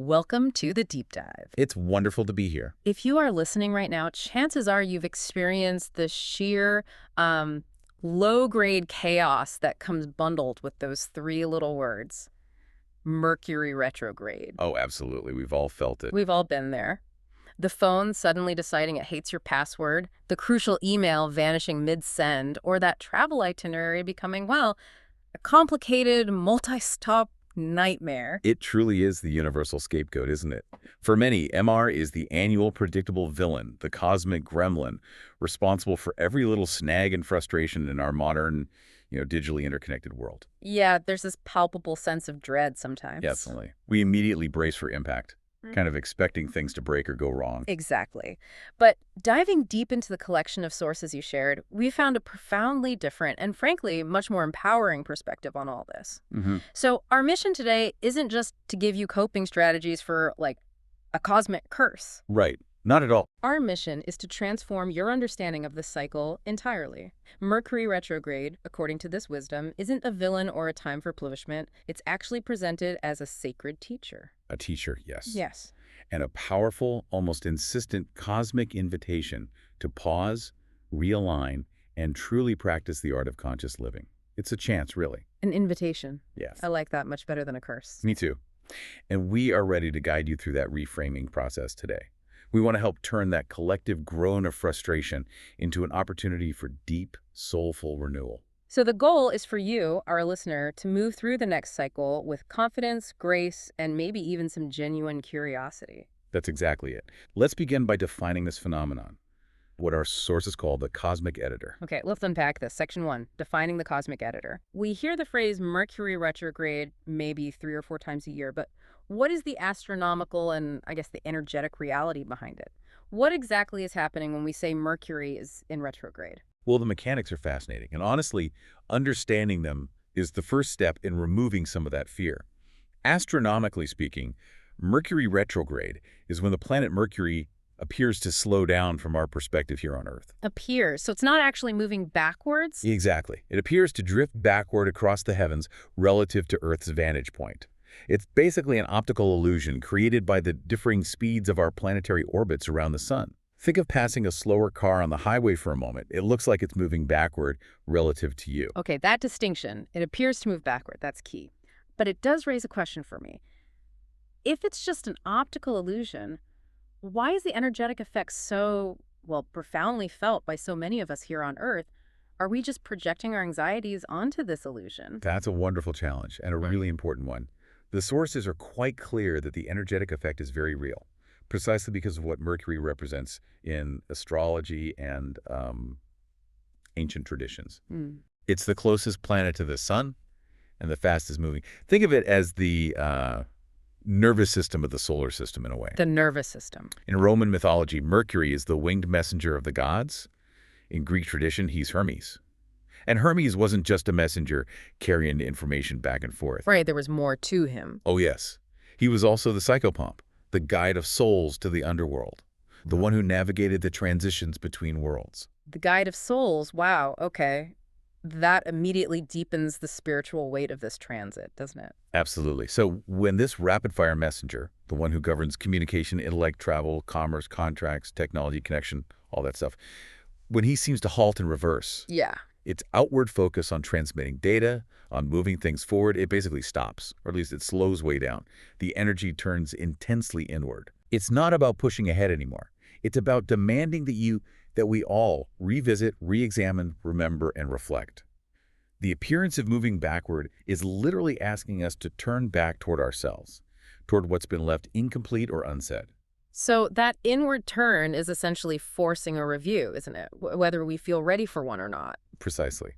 Welcome to the deep dive. It's wonderful to be here. If you are listening right now, chances are you've experienced the sheer low-grade chaos that comes bundled with those three little words. Mercury retrograde. Oh, absolutely. We've all felt it. We've all been there. The phone suddenly deciding it hates your password, the crucial email vanishing mid-send, or that travel itinerary becoming, well, a complicated, multi-stop nightmare. It truly is the universal scapegoat, isn't it? For many, MR is the annual predictable villain, the cosmic gremlin, responsible for every little snag and frustration in our modern, digitally interconnected world. Yeah, there's this palpable sense of dread sometimes. Definitely. We immediately brace for impact, kind of expecting things to break or go wrong. Exactly. But diving deep into the collection of sources you shared, we found a profoundly different and frankly much more empowering perspective on all this. So our mission today isn't just to give you coping strategies for, like, a cosmic curse. Right. Not at all. Our mission is to transform your understanding of this cycle entirely. Mercury retrograde, according to this wisdom, isn't a villain or a time for punishment. It's actually presented as a sacred teacher. A teacher, yes. Yes. And a powerful, almost insistent cosmic invitation to pause, realign, and truly practice the art of conscious living. It's a chance, really. An invitation. Yes. I like that much better than a curse. Me too. And we are ready to guide you through that reframing process today. We want to help turn that collective groan of frustration into an opportunity for deep, soulful renewal. So the goal is for you, our listener, to move through the next cycle with confidence, grace, and maybe even some genuine curiosity. That's exactly it. Let's begin by defining this phenomenon, what our sources call the cosmic editor. Okay, let's unpack this. Section 1, defining the cosmic editor. We hear the phrase Mercury retrograde maybe 3 or 4 times a year, but what is the astronomical and, I guess, the energetic reality behind it? What exactly is happening when we say Mercury is in retrograde? Well, the mechanics are fascinating, and honestly, understanding them is the first step in removing some of that fear. Astronomically speaking, Mercury retrograde is when the planet Mercury appears to slow down from our perspective here on Earth. Appears. So it's not actually moving backwards? Exactly. It appears to drift backward across the heavens relative to Earth's vantage point. It's basically an optical illusion created by the differing speeds of our planetary orbits around the sun. Think of passing a slower car on the highway for a moment. It looks like it's moving backward relative to you. Okay, that distinction, it appears to move backward. That's key. But it does raise a question for me. If it's just an optical illusion, why is the energetic effect so, well, profoundly felt by so many of us here on Earth? Are we just projecting our anxieties onto this illusion? That's a wonderful challenge and a really important one. The sources are quite clear that the energetic effect is very real, precisely because of what Mercury represents in astrology and ancient traditions. It's the closest planet to the sun and the fastest moving. Think of it as the nervous system of the solar system in a way. The nervous system. In Roman mythology, Mercury is the winged messenger of the gods. In Greek tradition, he's Hermes. And Hermes wasn't just a messenger carrying information back and forth. Right, there was more to him. Oh, yes. He was also the psychopomp, the guide of souls to the underworld, the one who navigated the transitions between worlds. The guide of souls, wow, okay. That immediately deepens the spiritual weight of this transit, doesn't it? Absolutely. So when this rapid-fire messenger, the one who governs communication, intellect, travel, commerce, contracts, technology, connection, all that stuff, when he seems to halt and reverse, yeah, its outward focus on transmitting data, on moving things forward, it basically stops, or at least it slows way down. The energy turns intensely inward. It's not about pushing ahead anymore. It's about demanding that we all revisit, re-examine, remember, and reflect. The appearance of moving backward is literally asking us to turn back toward ourselves, toward what's been left incomplete or unsaid. So that inward turn is essentially forcing a review, isn't it? Whether we feel ready for one or not. Precisely.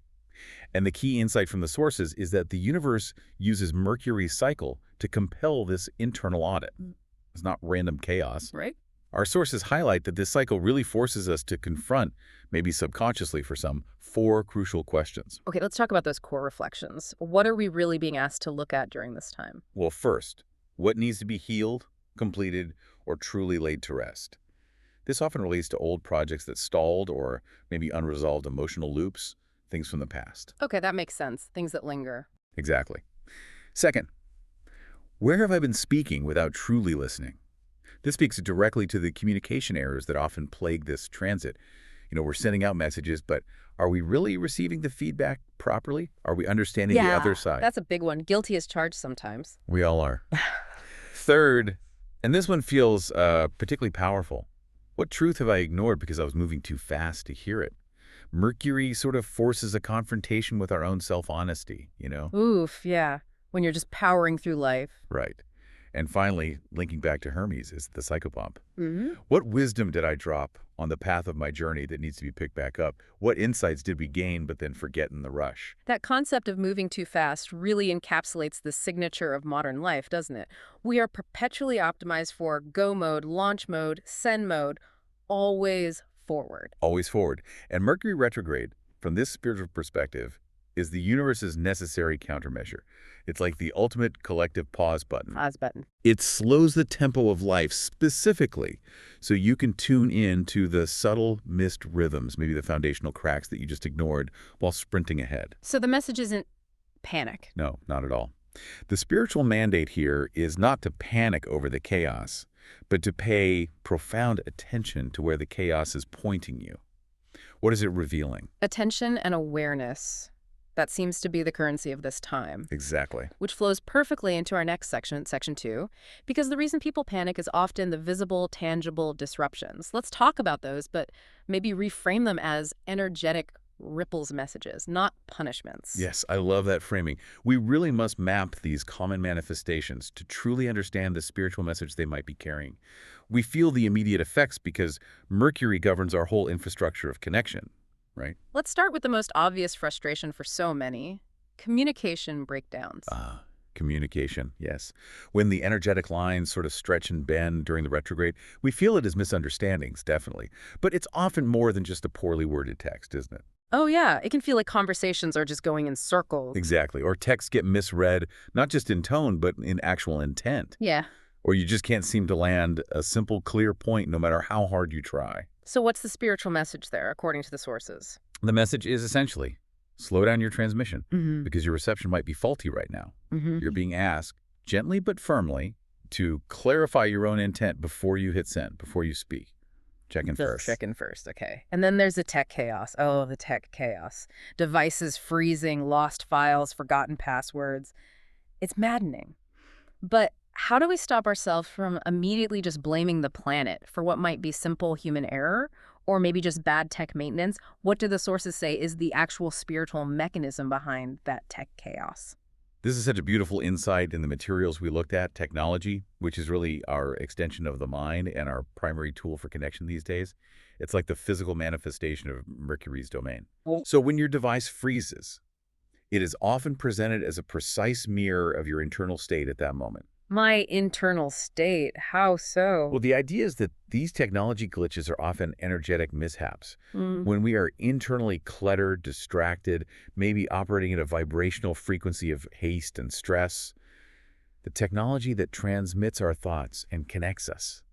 And the key insight from the sources is that the universe uses Mercury's cycle to compel this internal audit. It's not random chaos. Right. Our sources highlight that this cycle really forces us to confront, maybe subconsciously for some, 4 crucial questions. Okay, let's talk about those core reflections. What are we really being asked to look at during this time? Well, first, what needs to be healed, completed, or truly laid to rest? This often relates to old projects that stalled or maybe unresolved emotional loops, things from the past. Okay, that makes sense. Things that linger. Exactly. Second, Where have I been speaking without truly listening? This speaks directly to the communication errors that often plague this transit. We're sending out messages, but are we really receiving the feedback properly? Are we understanding the other Yeah, side? that's a big one. Guilty as charged sometimes. We all are. Third, and this one feels particularly powerful. What truth have I ignored because I was moving too fast to hear it? Mercury sort of forces a confrontation with our own self-honesty. Oof, yeah. When you're just powering through life. Right. And finally, linking back to Hermes is the psychopomp. Hmm. What wisdom did I drop on the path of my journey that needs to be picked back up? What insights did we gain but then forget in the rush? That concept of moving too fast really encapsulates the signature of modern life, doesn't it? We are perpetually optimized for go mode, launch mode, send mode, always forward. Always forward. And Mercury retrograde, from this spiritual perspective, is the universe's necessary countermeasure. It's like the ultimate collective pause button. Pause button. It slows the tempo of life specifically so you can tune in to the subtle missed rhythms, maybe the foundational cracks that you just ignored while sprinting ahead. So the message isn't panic. No, not at all. The spiritual mandate here is not to panic over the chaos, but to pay profound attention to where the chaos is pointing you. What is it revealing? Attention and awareness. That seems to be the currency of this time. Exactly. Which flows perfectly into our next section, section 2, because the reason people panic is often the visible, tangible disruptions. Let's talk about those, but maybe reframe them as energetic ripples messages, not punishments. Yes, I love that framing. We really must map these common manifestations to truly understand the spiritual message they might be carrying. We feel the immediate effects because Mercury governs our whole infrastructure of connection, right? Let's start with the most obvious frustration for so many, communication breakdowns. Communication, yes. When the energetic lines sort of stretch and bend during the retrograde, we feel it as misunderstandings, definitely. But it's often more than just a poorly worded text, isn't it? Oh yeah, it can feel like conversations are just going in circles. Exactly. Or texts get misread, not just in tone, but in actual intent. Yeah. Or you just can't seem to land a simple, clear point no matter how hard you try. So what's the spiritual message there, according to the sources? The message is essentially, slow down your transmission Mm-hmm. because your reception might be faulty right now. Mm-hmm. You're being asked, gently but firmly, to clarify your own intent before you hit send, before you speak. Check in first. Check in first, okay. And then there's the tech chaos. Oh, the tech chaos. Devices freezing, lost files, forgotten passwords. It's maddening. But how do we stop ourselves from immediately just blaming the planet for what might be simple human error or maybe just bad tech maintenance? What do the sources say is the actual spiritual mechanism behind that tech chaos? This is such a beautiful insight in the materials we looked at, technology, which is really our extension of the mind and our primary tool for connection these days. It's like the physical manifestation of Mercury's domain. So when your device freezes, it is often presented as a precise mirror of your internal state at that moment. My internal state, how so? Well, the idea is that these technology glitches are often energetic mishaps. When we are internally cluttered, distracted, maybe operating at a vibrational frequency of haste and stress, the technology that transmits our thoughts and connects us,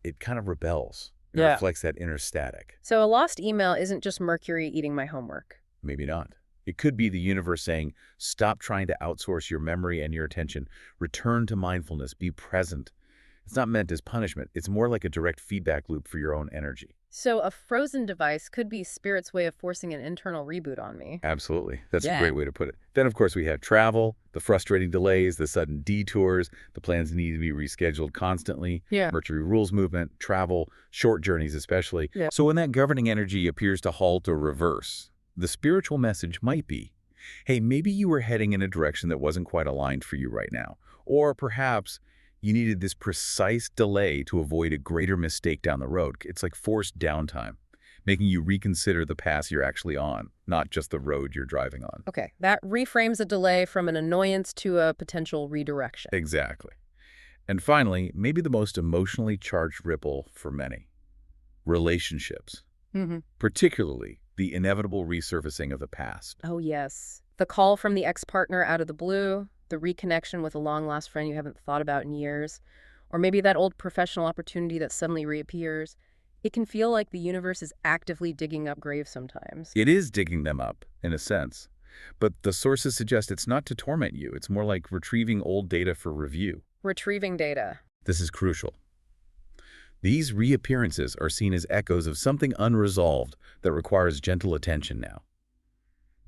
it kind of rebels. It reflects that inner static. So a lost email isn't just Mercury eating my homework. Maybe not. It could be the universe saying, stop trying to outsource your memory and your attention. Return to mindfulness. Be present. It's not meant as punishment. It's more like a direct feedback loop for your own energy. So a frozen device could be Spirit's way of forcing an internal reboot on me. Absolutely. That's a great way to put it. Then, of course, we have travel, the frustrating delays, the sudden detours, the plans need to be rescheduled constantly. Yeah. Mercury rules movement, travel, short journeys especially. Yeah. So when that governing energy appears to halt or reverse, the spiritual message might be, hey, maybe you were heading in a direction that wasn't quite aligned for you right now. Or perhaps you needed this precise delay to avoid a greater mistake down the road. It's like forced downtime, making you reconsider the path you're actually on, not just the road you're driving on. Okay, that reframes a delay from an annoyance to a potential redirection. Exactly. And finally, maybe the most emotionally charged ripple for many, relationships, particularly the inevitable resurfacing of the past. Oh, yes. The call from the ex-partner out of the blue, the reconnection with a long-lost friend you haven't thought about in years, or maybe that old professional opportunity that suddenly reappears. It can feel like the universe is actively digging up graves sometimes. It is digging them up, in a sense. But the sources suggest it's not to torment you. It's more like retrieving old data for review. Retrieving data. This is crucial. These reappearances are seen as echoes of something unresolved that requires gentle attention now.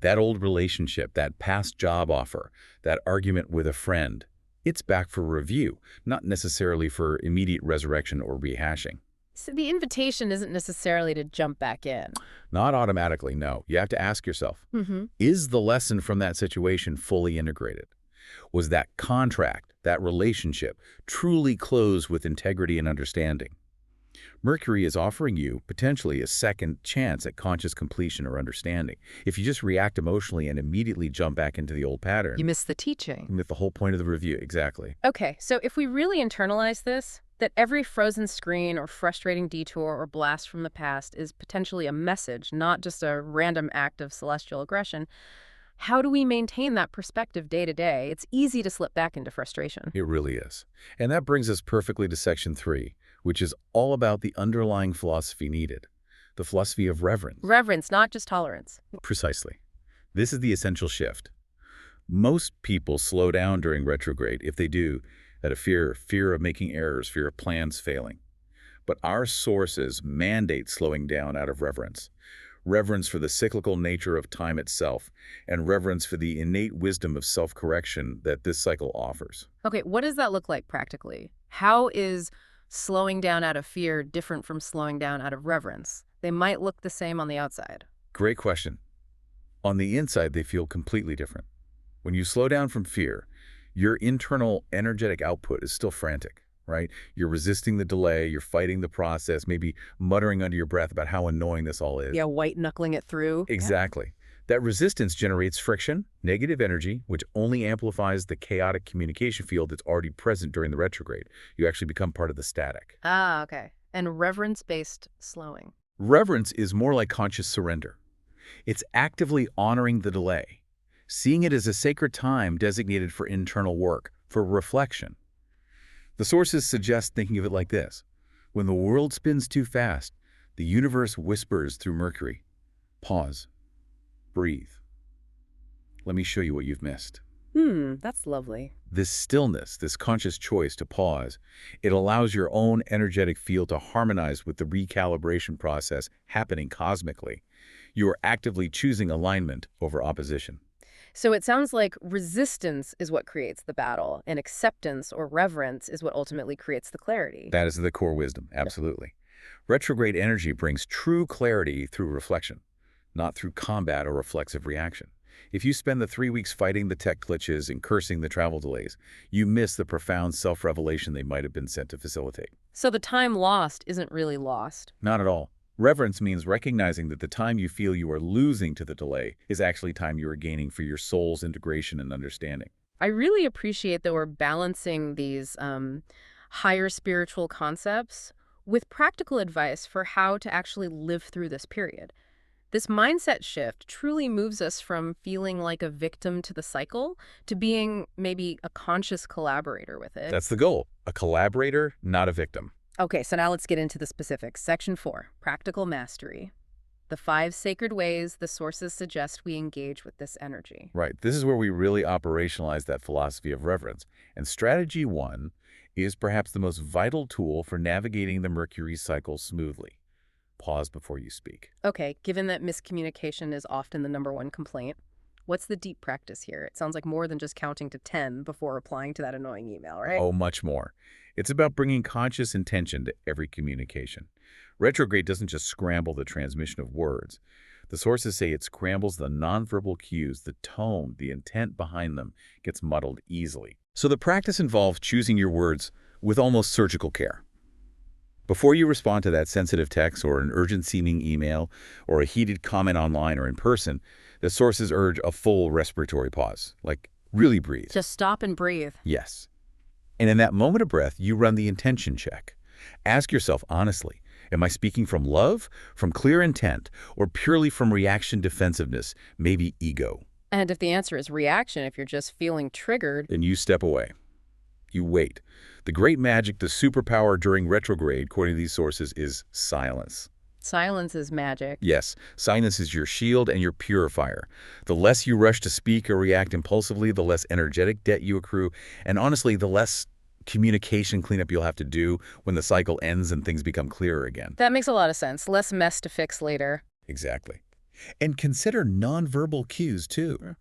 That old relationship, that past job offer, that argument with a friend, it's back for review, not necessarily for immediate resurrection or rehashing. So the invitation isn't necessarily to jump back in. Not automatically, no. You have to ask yourself, is the lesson from that situation fully integrated? Was that contract, that relationship, truly closed with integrity and understanding? Mercury is offering you, potentially, a second chance at conscious completion or understanding. If you just react emotionally and immediately jump back into the old pattern, You miss the teaching. you miss the whole point of the review. Exactly. Okay, so if we really internalize this, that every frozen screen or frustrating detour or blast from the past is potentially a message, not just a random act of celestial aggression, how do we maintain that perspective day to day? It's easy to slip back into frustration. It really is. And that brings us perfectly to Section 3, which is all about the underlying philosophy needed, the philosophy of reverence. Reverence, not just tolerance. Precisely. This is the essential shift. Most people slow down during retrograde, if they do, out of fear of making errors, fear of plans failing. But our sources mandate slowing down out of reverence. Reverence for the cyclical nature of time itself, and reverence for the innate wisdom of self-correction that this cycle offers. Okay, what does that look like practically? How is slowing down out of fear different from slowing down out of reverence? They might look the same on the outside. Great question. On the inside, they feel completely different. When you slow down from fear, your internal energetic output is still frantic, right? You're resisting the delay, you're fighting the process, maybe muttering under your breath about how annoying this all is. Yeah, white-knuckling it through. Exactly. That resistance generates friction, negative energy, which only amplifies the chaotic communication field that's already present during the retrograde. You actually become part of the static. Ah, okay. And reverence-based slowing. Reverence is more like conscious surrender. It's actively honoring the delay, seeing it as a sacred time designated for internal work, for reflection. The sources suggest thinking of it like this. When the world spins too fast, the universe whispers through Mercury. Pause. Breathe. Let me show you what you've missed. That's lovely. This stillness, this conscious choice to pause, it allows your own energetic field to harmonize with the recalibration process happening cosmically. You are actively choosing alignment over opposition. So it sounds like resistance is what creates the battle, and acceptance or reverence is what ultimately creates the clarity. That is the core wisdom, absolutely. Retrograde energy brings true clarity through reflection, not through combat or reflexive reaction. If you spend the 3 weeks fighting the tech glitches and cursing the travel delays, you miss the profound self-revelation they might have been sent to facilitate. So the time lost isn't really lost. Not at all. Reverence means recognizing that the time you feel you are losing to the delay is actually time you are gaining for your soul's integration and understanding. I really appreciate that we're balancing these higher spiritual concepts with practical advice for how to actually live through this period. This mindset shift truly moves us from feeling like a victim to the cycle to being maybe a conscious collaborator with it. That's the goal. A collaborator, not a victim. Okay, so now let's get into the specifics. Section 4, Practical Mastery. The 5 sacred ways the sources suggest we engage with this energy. Right. This is where we really operationalize that philosophy of reverence. And strategy 1 is perhaps the most vital tool for navigating the Mercury cycle smoothly. Pause before you speak. Okay, given that miscommunication is often the #1 complaint, what's the deep practice here? It sounds like more than just counting to 10 before replying to that annoying email, right? Oh, much more. It's about bringing conscious intention to every communication. Retrograde doesn't just scramble the transmission of words. The sources say it scrambles the nonverbal cues, the tone, the intent behind them gets muddled easily. So the practice involves choosing your words with almost surgical care. Before you respond to that sensitive text or an urgent-seeming email or a heated comment online or in person, the sources urge a full respiratory pause, like really breathe. Just stop and breathe. Yes. And in that moment of breath, you run the intention check. Ask yourself honestly, am I speaking from love, from clear intent, or purely from reaction defensiveness, maybe ego? And if the answer is reaction, if you're just feeling triggered, Then you step away. You wait. The great magic, the superpower during retrograde, according to these sources, is silence. Silence is magic. Yes, silence is your shield and your purifier. The less you rush to speak or react impulsively, the less energetic debt you accrue, and honestly, the less communication cleanup you'll have to do when the cycle ends and things become clearer again. That makes a lot of sense. Less mess to fix later. Exactly. And consider nonverbal cues, too.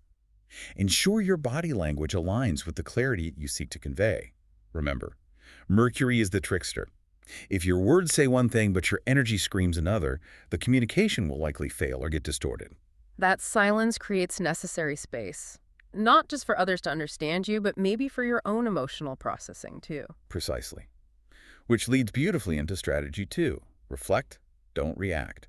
Ensure your body language aligns with the clarity you seek to convey. Remember, Mercury is the trickster. If your words say one thing but your energy screams another, the communication will likely fail or get distorted. That silence creates necessary space. Not just for others to understand you, but maybe for your own emotional processing, too. Precisely. Which leads beautifully into strategy 2. Reflect, don't react.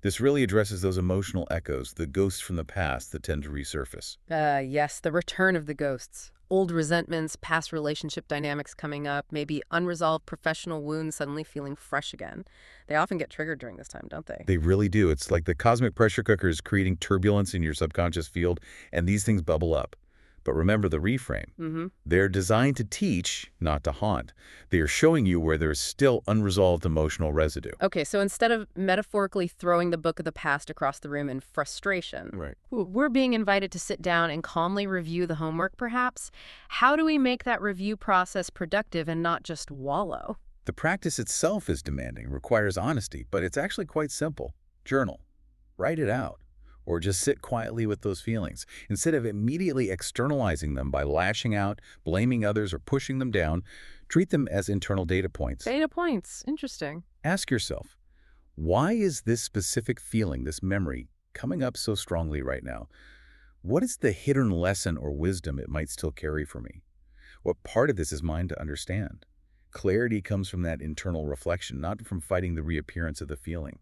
This really addresses those emotional echoes, the ghosts from the past that tend to resurface. Yes, the return of the ghosts. Old resentments, past relationship dynamics coming up, maybe unresolved professional wounds suddenly feeling fresh again. They often get triggered during this time, don't they? They really do. It's like the cosmic pressure cooker is creating turbulence in your subconscious field, and these things bubble up. But remember the reframe. They're designed to teach, not to haunt. They are showing you where there's still unresolved emotional residue. Okay, so instead of metaphorically throwing the book of the past across the room in frustration, Right. we're being invited to sit down and calmly review the homework, perhaps. How do we make that review process productive and not just wallow? The practice itself is demanding, requires honesty, but it's actually quite simple. Journal. Write it out. Or just sit quietly with those feelings. Instead of immediately externalizing them by lashing out, blaming others, or pushing them down, treat them as internal data points. Data points. Interesting. Ask yourself, why is this specific feeling, this memory, coming up so strongly right now? What is the hidden lesson or wisdom it might still carry for me? What part of this is mine to understand? Clarity comes from that internal reflection, not from fighting the reappearance of the feeling.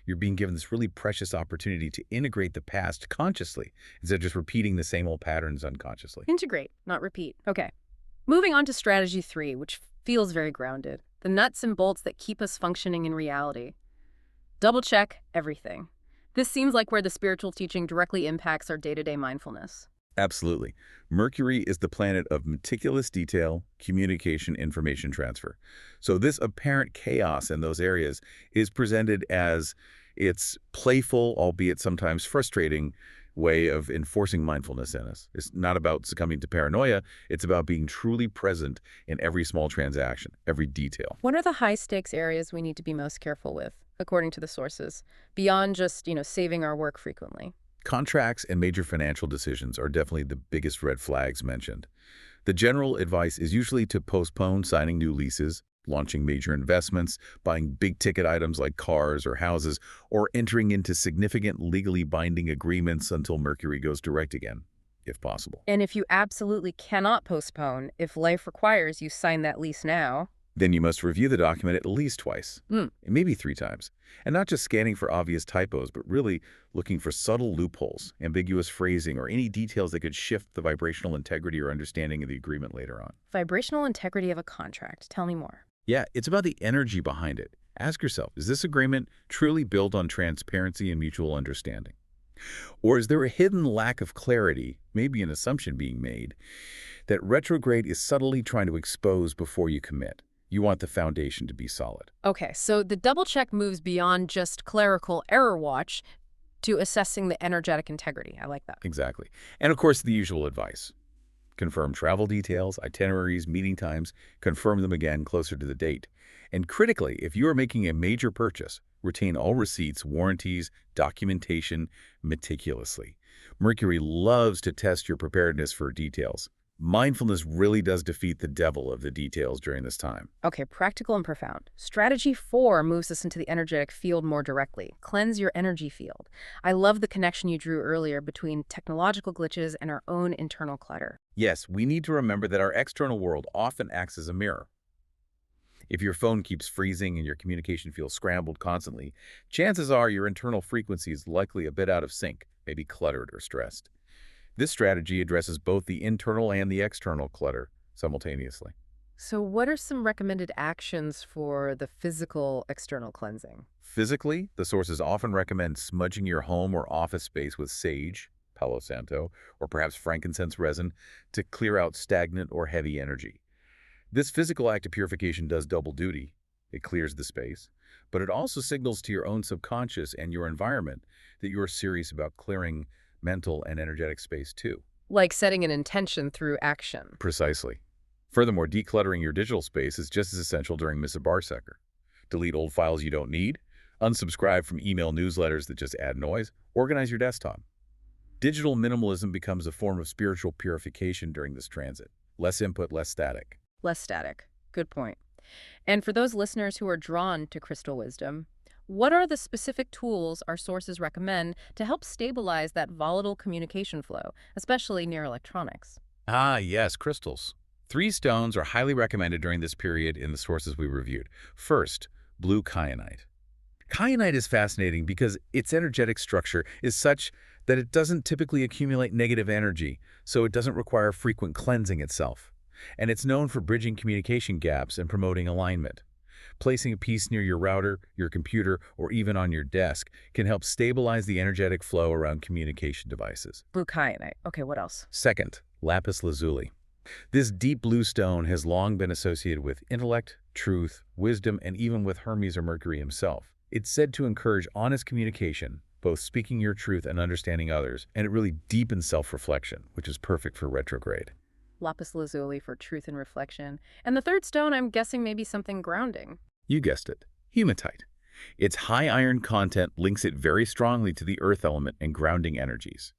You're being given this really precious opportunity to integrate the past consciously instead of just repeating the same old patterns unconsciously. Integrate, not repeat. Okay. Moving on to strategy 3, which feels very grounded. The nuts and bolts that keep us functioning in reality. Double check everything. This seems like where the spiritual teaching directly impacts our day-to-day mindfulness. Absolutely. Mercury is the planet of meticulous detail, communication, information transfer. So this apparent chaos in those areas is presented as its playful, albeit sometimes frustrating, way of enforcing mindfulness in us. It's not about succumbing to paranoia. It's about being truly present in every small transaction, every detail. What are the high-stakes areas we need to be most careful with, according to the sources, beyond just, saving our work frequently? Contracts and major financial decisions are definitely the biggest red flags mentioned. The general advice is usually to postpone signing new leases, launching major investments, buying big-ticket items like cars or houses, or entering into significant legally binding agreements until Mercury goes direct again, if possible. And if you absolutely cannot postpone, if life requires you sign that lease now, Then you must review the document at least twice, maybe 3 times, and not just scanning for obvious typos, but really looking for subtle loopholes, ambiguous phrasing, or any details that could shift the vibrational integrity or understanding of the agreement later on. vibrational integrity of a contract. Tell me more. Yeah, it's about the energy behind it. Ask yourself, is this agreement truly built on transparency and mutual understanding? Or is there a hidden lack of clarity, maybe an assumption being made, that retrograde is subtly trying to expose before you commit? You want the foundation to be solid. Okay, so the double check moves beyond just clerical error watch to assessing the energetic integrity. I like that. Exactly. And of course, the usual advice. Confirm travel details, itineraries, meeting times, confirm them again closer to the date. And critically, if you are making a major purchase, retain all receipts, warranties, documentation meticulously. Mercury loves to test your preparedness for details. Mindfulness really does defeat the devil of the details during this time. Okay, practical and profound. Strategy 4 moves us into the energetic field more directly. Cleanse your energy field. I love the connection you drew earlier between technological glitches and our own internal clutter. Yes, we need to remember that our external world often acts as a mirror. If your phone keeps freezing and your communication feels scrambled constantly, chances are your internal frequency is likely a bit out of sync, maybe cluttered or stressed. This strategy addresses both the internal and the external clutter simultaneously. So what are some recommended actions for the physical external cleansing? Physically, the sources often recommend smudging your home or office space with sage, Palo Santo, or perhaps frankincense resin to clear out stagnant or heavy energy. This physical act of purification does double duty. It clears the space. But it also signals to your own subconscious and your environment that you're serious about clearing mental and energetic space too. Like setting an intention through action. Precisely. Furthermore, decluttering your digital space is just as essential during Missa Barsecker. Delete old files you don't need, unsubscribe from email newsletters that just add noise, organize your desktop. Digital minimalism becomes a form of spiritual purification during this transit. Less input, less static. Less static. Good point. And for those listeners who are drawn to crystal wisdom, what are the specific tools our sources recommend to help stabilize that volatile communication flow, especially near electronics? Ah, yes, crystals. 3 stones are highly recommended during this period in the sources we reviewed. First, blue kyanite. Kyanite is fascinating because its energetic structure is such that it doesn't typically accumulate negative energy, so it doesn't require frequent cleansing itself. And it's known for bridging communication gaps and promoting alignment. Placing a piece near your router, your computer, or even on your desk can help stabilize the energetic flow around communication devices. Blue kyanite. Okay, what else? Second, lapis lazuli. This deep blue stone has long been associated with intellect, truth, wisdom, and even with Hermes or Mercury himself. It's said to encourage honest communication, both speaking your truth and understanding others, and it really deepens self-reflection, which is perfect for retrograde. Lapis lazuli for truth and reflection. And the third stone, I'm guessing maybe something grounding. You guessed it, hematite. Its high iron content links it very strongly to the earth element and grounding energies.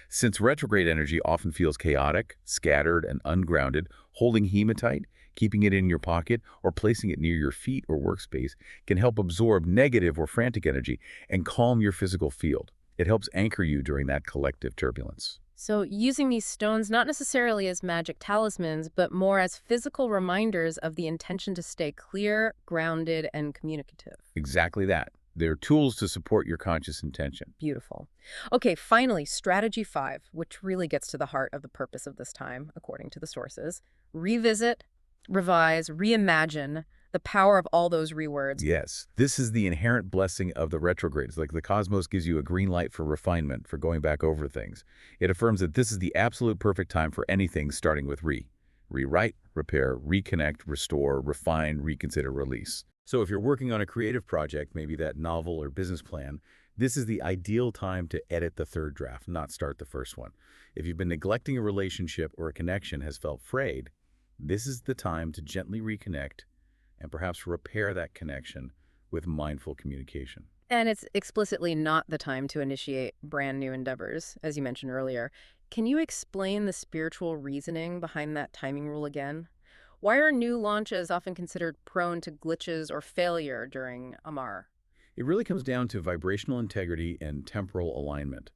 Since retrograde energy often feels chaotic, scattered, and ungrounded, holding hematite, keeping it in your pocket, or placing it near your feet or workspace can help absorb negative or frantic energy and calm your physical field. It helps anchor you during that collective turbulence. So using these stones not necessarily as magic talismans, but more as physical reminders of the intention to stay clear, grounded, and communicative. Exactly that. They're tools to support your conscious intention. Beautiful. Okay, finally, strategy 5, which really gets to the heart of the purpose of this time, according to the sources. Revisit, revise, reimagine, the power of all those rewords. Yes, this is the inherent blessing of the retrogrades. Like the cosmos gives you a green light for refinement, for going back over things. It affirms that this is the absolute perfect time for anything starting with rewrite, repair, reconnect, restore, refine, reconsider, release. So if you're working on a creative project, maybe that novel or business plan, this is the ideal time to edit the third draft, not start the first one. If you've been neglecting a relationship or a connection has felt frayed, this is the time to gently reconnect and perhaps repair that connection with mindful communication. And it's explicitly not the time to initiate brand new endeavors, as you mentioned earlier. Can you explain the spiritual reasoning behind that timing rule again? Why are new launches often considered prone to glitches or failure during Amar? It really comes down to vibrational integrity and temporal alignment.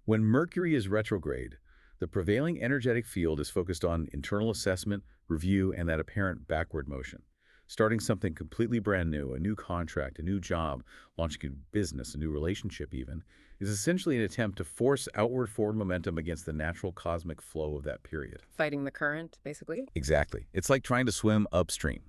When Mercury is retrograde, the prevailing energetic field is focused on internal assessment, review, and that apparent backward motion. Starting something completely brand new, a new contract, a new job, launching a business, a new relationship even, is essentially an attempt to force outward forward momentum against the natural cosmic flow of that period. Fighting the current, basically? Exactly. It's like trying to swim upstream.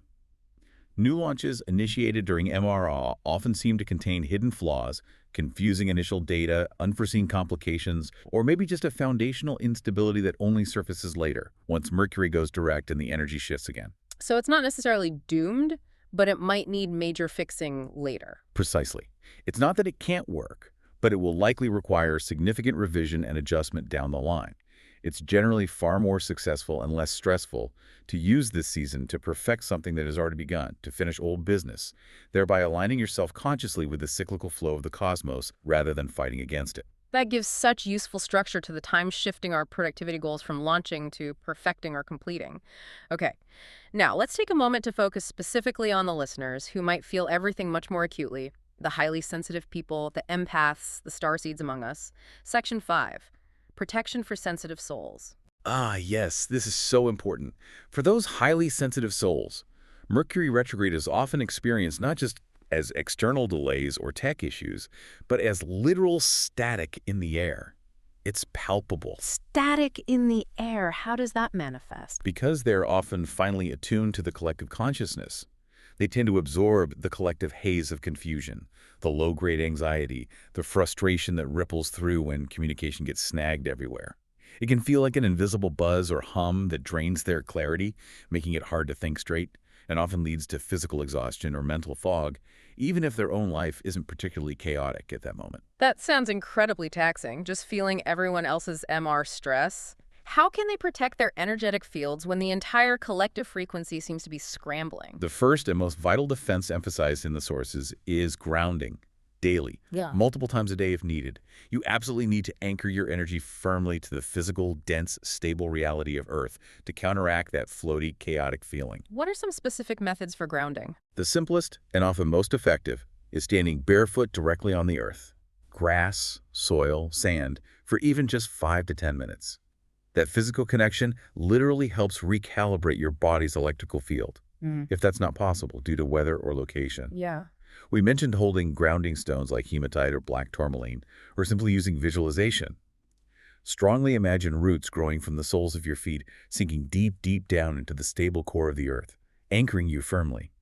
New launches initiated during MRA often seem to contain hidden flaws, confusing initial data, unforeseen complications, or maybe just a foundational instability that only surfaces later, once Mercury goes direct and the energy shifts again. So it's not necessarily doomed, but it might need major fixing later. Precisely. It's not that it can't work, but it will likely require significant revision and adjustment down the line. It's generally far more successful and less stressful to use this season to perfect something that has already begun, to finish old business, thereby aligning yourself consciously with the cyclical flow of the cosmos rather than fighting against it. That gives such useful structure to the time shifting our productivity goals from launching to perfecting or completing. Okay, now let's take a moment to focus specifically on the listeners who might feel everything much more acutely, the highly sensitive people, the empaths, the starseeds among us. Section 5, protection for sensitive souls. Ah, yes, this is so important. For those highly sensitive souls, Mercury retrograde is often experienced not just as external delays or tech issues, but as literal static in the air. It's palpable. Static in the air, how does that manifest? Because they're often finely attuned to the collective consciousness, they tend to absorb the collective haze of confusion, the low-grade anxiety, the frustration that ripples through when communication gets snagged everywhere. It can feel like an invisible buzz or hum that drains their clarity, making it hard to think straight. and often leads to physical exhaustion or mental fog, even if their own life isn't particularly chaotic at that moment. That sounds incredibly taxing, just feeling everyone else's MR stress. How can they protect their energetic fields when the entire collective frequency seems to be scrambling? The first and most vital defense emphasized in the sources is grounding, daily, Yeah. multiple times a day if needed. You absolutely need to anchor your energy firmly to the physical, dense, stable reality of Earth to counteract that floaty, chaotic feeling. What are some specific methods for grounding? The simplest and often most effective is standing barefoot directly on the Earth, grass, soil, sand, for even just 5 to 10 minutes. That physical connection literally helps recalibrate your body's electrical field, if that's not possible due to weather or location. Yeah. We mentioned holding grounding stones like hematite or black tourmaline, or simply using visualization. Strongly imagine roots growing from the soles of your feet, sinking deep, deep down into the stable core of the Earth, anchoring you firmly.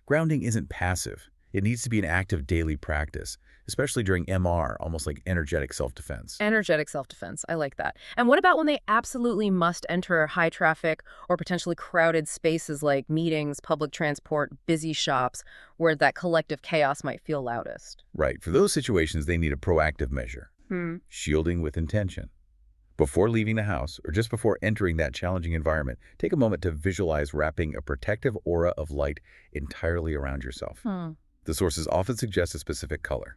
Grounding isn't passive. It needs to be an active daily practice, especially during MR, almost like energetic self-defense. Energetic self-defense. I like that. And what about when they absolutely must enter high traffic or potentially crowded spaces like meetings, public transport, busy shops, where that collective chaos might feel loudest? Right. For those situations, they need a proactive measure, shielding with intention. Before leaving the house, or just before entering that challenging environment, take a moment to visualize wrapping a protective aura of light entirely around yourself. The sources often suggest a specific color.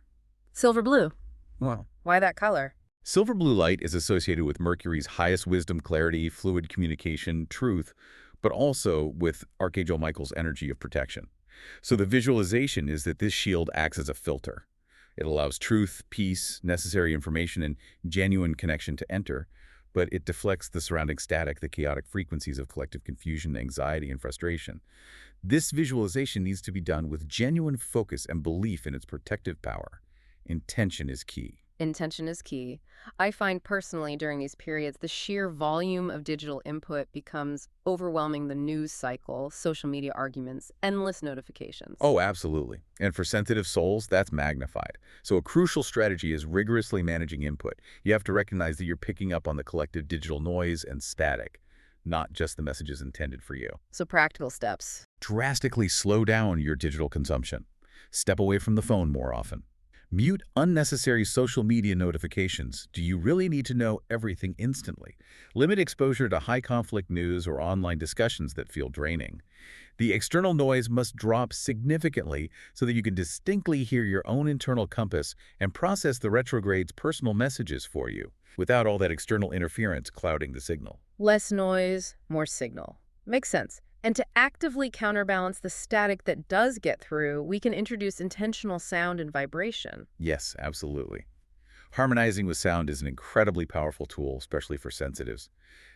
Silver blue. Wow. Why that color? Silver blue light is associated with Mercury's highest wisdom, clarity, fluid communication, truth, but also with Archangel Michael's energy of protection. So the visualization is that this shield acts as a filter. It allows truth, peace, necessary information, and genuine connection to enter, but it deflects the surrounding static, the chaotic frequencies of collective confusion, anxiety, and frustration. This visualization needs to be done with genuine focus and belief in its protective power. Intention is key. Intention is key. I find personally during these periods, the sheer volume of digital input becomes overwhelming. The news cycle, social media arguments, endless notifications. Oh, absolutely. And for sensitive souls, that's magnified. So a crucial strategy is rigorously managing input. You have to recognize that you're picking up on the collective digital noise and static, not just the messages intended for you. So practical steps. Drastically slow down your digital consumption. Step away from the phone more often. Mute unnecessary social media notifications. Do you really need to know everything instantly? Limit exposure to high-conflict news or online discussions that feel draining. The external noise must drop significantly so that you can distinctly hear your own internal compass and process the retrograde's personal messages for you, without all that external interference clouding the signal. Less noise, more signal. Makes sense. And to actively counterbalance the static that does get through, we can introduce intentional sound and vibration. Yes, absolutely. Harmonizing with sound is an incredibly powerful tool, especially for sensitives.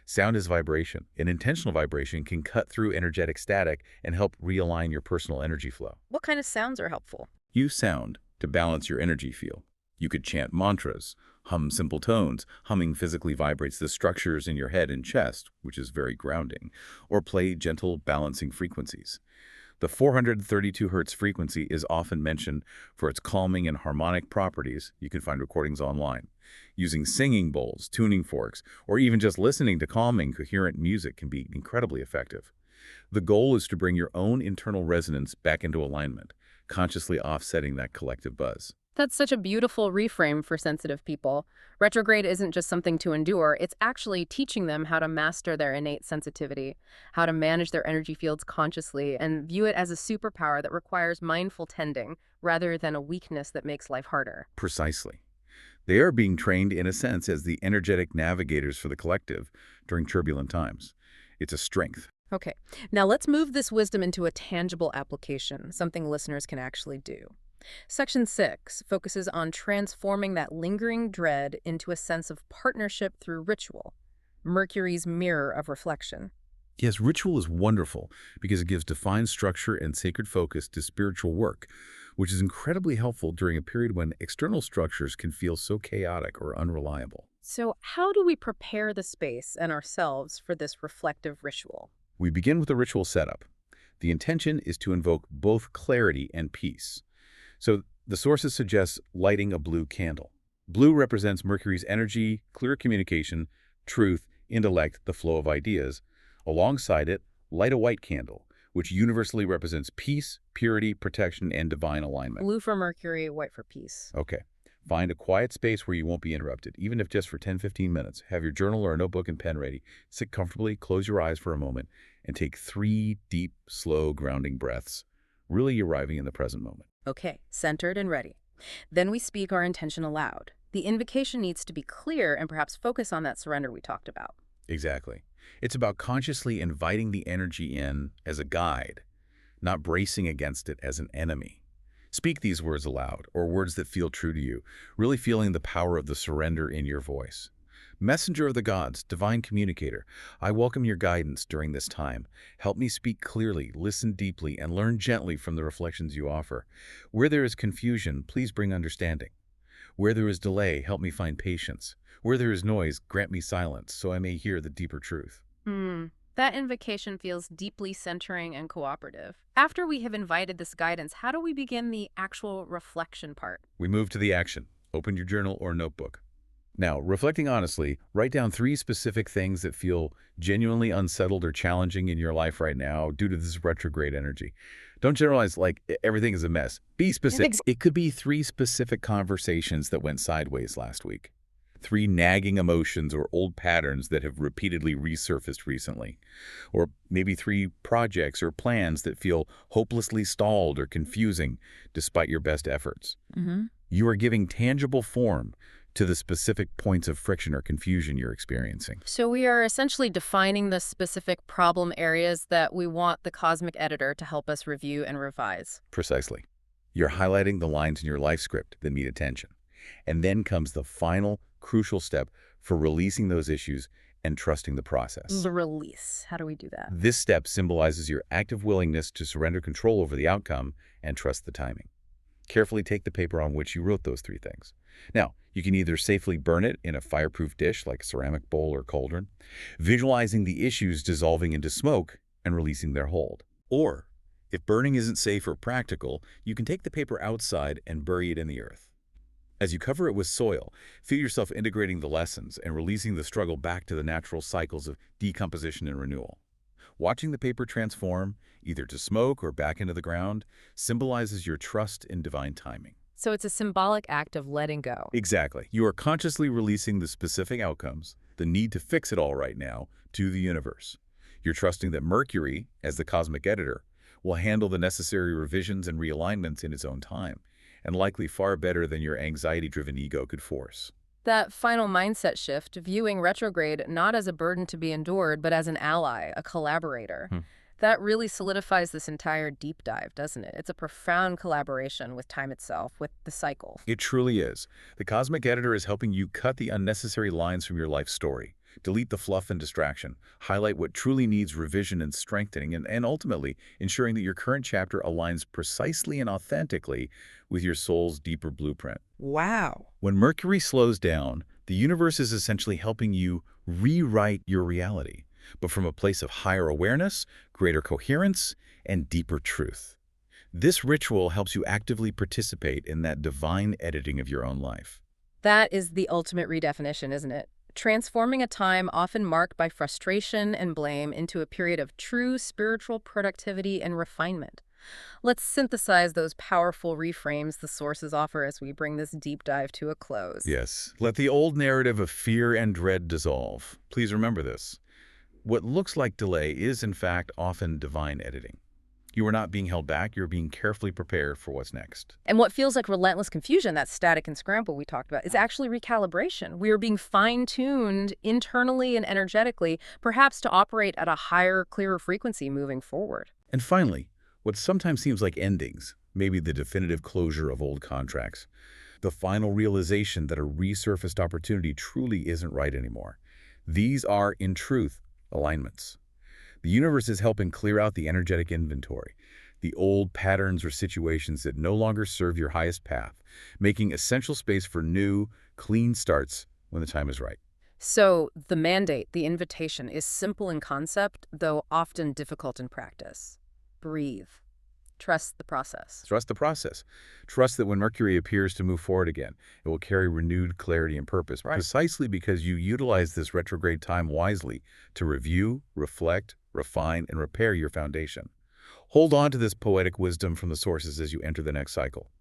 Sound is vibration. An intentional vibration can cut through energetic static and help realign your personal energy flow. What kind of sounds are helpful? Use sound to balance your energy field. You could chant mantras, hum simple tones. Humming physically vibrates the structures in your head and chest, which is very grounding, or play gentle, balancing frequencies. The 432 Hz frequency is often mentioned for its calming and harmonic properties. You can find recordings online. Using singing bowls, tuning forks, or even just listening to calming, coherent music can be incredibly effective. The goal is to bring your own internal resonance back into alignment, consciously offsetting that collective buzz. That's such a beautiful reframe for sensitive people. Retrograde isn't just something to endure, it's actually teaching them how to master their innate sensitivity, how to manage their energy fields consciously, and view it as a superpower that requires mindful tending rather than a weakness that makes life harder. Precisely. They are being trained, in a sense, as the energetic navigators for the collective during turbulent times. It's a strength. Okay, now let's move this wisdom into a tangible application, something listeners can actually do. Section 6 focuses on transforming that lingering dread into a sense of partnership through ritual, Mercury's mirror of reflection. Yes, ritual is wonderful because it gives defined structure and sacred focus to spiritual work, which is incredibly helpful during a period when external structures can feel so chaotic or unreliable. So how do we prepare the space and ourselves for this reflective ritual? We begin with a ritual setup. The intention is to invoke both clarity and peace. So the sources suggest lighting a blue candle. Blue represents Mercury's energy, clear communication, truth, intellect, the flow of ideas. Alongside it, light a white candle, which universally represents peace, purity, protection, and divine alignment. Blue for Mercury, white for peace. Okay. Find a quiet space where you won't be interrupted, even if just for 10-15 minutes. Have your journal or a notebook and pen ready. Sit comfortably, close your eyes for a moment, and take 3 deep, slow, grounding breaths, really arriving in the present moment. Okay, centered and ready. Then we speak our intention aloud. The invocation needs to be clear and perhaps focus on that surrender we talked about. Exactly. It's about consciously inviting the energy in as a guide, not bracing against it as an enemy. Speak these words aloud, or words that feel true to you, really feeling the power of the surrender in your voice. Messenger of the gods, divine communicator, I welcome your guidance during this time. Help me speak clearly, listen deeply, and learn gently from the reflections you offer. Where there is confusion, please bring understanding. Where there is delay, help me find patience. Where there is noise, grant me silence, so I may hear the deeper truth. That invocation feels deeply centering and cooperative. After we have invited this guidance, how do we begin the actual reflection part? We move to the action. Open your journal or notebook. Now, reflecting honestly, write down 3 specific things that feel genuinely unsettled or challenging in your life right now due to this retrograde energy. Don't generalize like everything is a mess. Be specific. It could be 3 specific conversations that went sideways last week. 3 nagging emotions or old patterns that have repeatedly resurfaced recently. Or maybe 3 projects or plans that feel hopelessly stalled or confusing despite your best efforts. You are giving tangible form to the specific points of friction or confusion you're experiencing. So we are essentially defining the specific problem areas that we want the cosmic editor to help us review and revise. Precisely. You're highlighting the lines in your life script that need attention. And then comes the final, crucial step for releasing those issues and trusting the process. The release. How do we do that? This step symbolizes your active willingness to surrender control over the outcome and trust the timing. Carefully take the paper on which you wrote those 3 things. Now, you can either safely burn it in a fireproof dish like a ceramic bowl or cauldron, visualizing the issues dissolving into smoke and releasing their hold. Or, if burning isn't safe or practical, you can take the paper outside and bury it in the earth. As you cover it with soil, feel yourself integrating the lessons and releasing the struggle back to the natural cycles of decomposition and renewal. Watching the paper transform, either to smoke or back into the ground, symbolizes your trust in divine timing. So it's a symbolic act of letting go. Exactly. You are consciously releasing the specific outcomes, the need to fix it all right now, to the universe. You're trusting that Mercury, as the cosmic editor, will handle the necessary revisions and realignments in its own time, and likely far better than your anxiety-driven ego could force. That final mindset shift, viewing retrograde not as a burden to be endured, but as an ally, a collaborator. That really solidifies this entire deep dive, doesn't it? It's a profound collaboration with time itself, with the cycle. It truly is. The cosmic editor is helping you cut the unnecessary lines from your life story, delete the fluff and distraction, highlight what truly needs revision and strengthening, and ultimately ensuring that your current chapter aligns precisely and authentically with your soul's deeper blueprint. Wow. When Mercury slows down, the universe is essentially helping you rewrite your reality, but from a place of higher awareness, greater coherence, and deeper truth. This ritual helps you actively participate in that divine editing of your own life. That is the ultimate redefinition, isn't it? Transforming a time often marked by frustration and blame into a period of true spiritual productivity and refinement. Let's synthesize those powerful reframes the sources offer as we bring this deep dive to a close. Yes. Let the old narrative of fear and dread dissolve. Please remember this. What looks like delay is, in fact, often divine editing. You are not being held back. You're being carefully prepared for what's next. And what feels like relentless confusion, that static and scramble we talked about, is actually recalibration. We are being fine-tuned internally and energetically, perhaps to operate at a higher, clearer frequency moving forward. And finally, what sometimes seems like endings, maybe the definitive closure of old contracts, the final realization that a resurfaced opportunity truly isn't right anymore. These are, in truth, alignments. The universe is helping clear out the energetic inventory, the old patterns or situations that no longer serve your highest path, making essential space for new, clean starts when the time is right. So the mandate, the invitation, is simple in concept, though often difficult in practice. Breathe. Trust the process. Trust the process. Trust that when Mercury appears to move forward again, it will carry renewed clarity and purpose, precisely because you utilize this retrograde time wisely to review, reflect, refine, and repair your foundation. Hold on to this poetic wisdom from the sources as you enter the next cycle.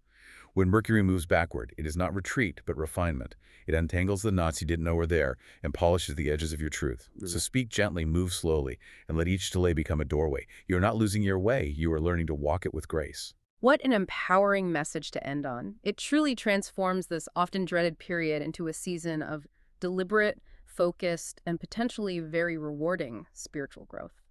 When Mercury moves backward, it is not retreat, but refinement. It untangles the knots you didn't know were there and polishes the edges of your truth. So speak gently, move slowly, and let each delay become a doorway. You're not losing your way, you are learning to walk it with grace. What an empowering message to end on. It truly transforms this often dreaded period into a season of deliberate, focused, and potentially very rewarding spiritual growth.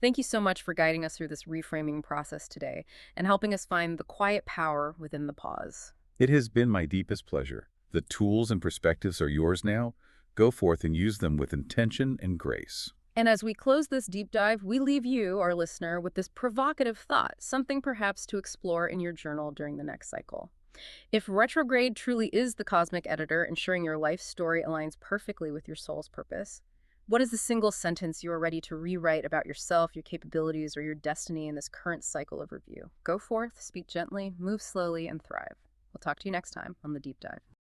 Thank you so much for guiding us through this reframing process today and helping us find the quiet power within the pause. It has been my deepest pleasure. The tools and perspectives are yours now. Go forth and use them with intention and grace. And as we close this deep dive, we leave you, our listener, with this provocative thought, something perhaps to explore in your journal during the next cycle. If retrograde truly is the cosmic editor, ensuring your life story aligns perfectly with your soul's purpose, what is the single sentence you are ready to rewrite about yourself, your capabilities, or your destiny in this current cycle of review? Go forth, speak gently, move slowly, and thrive. We'll talk to you next time on The Deep Dive.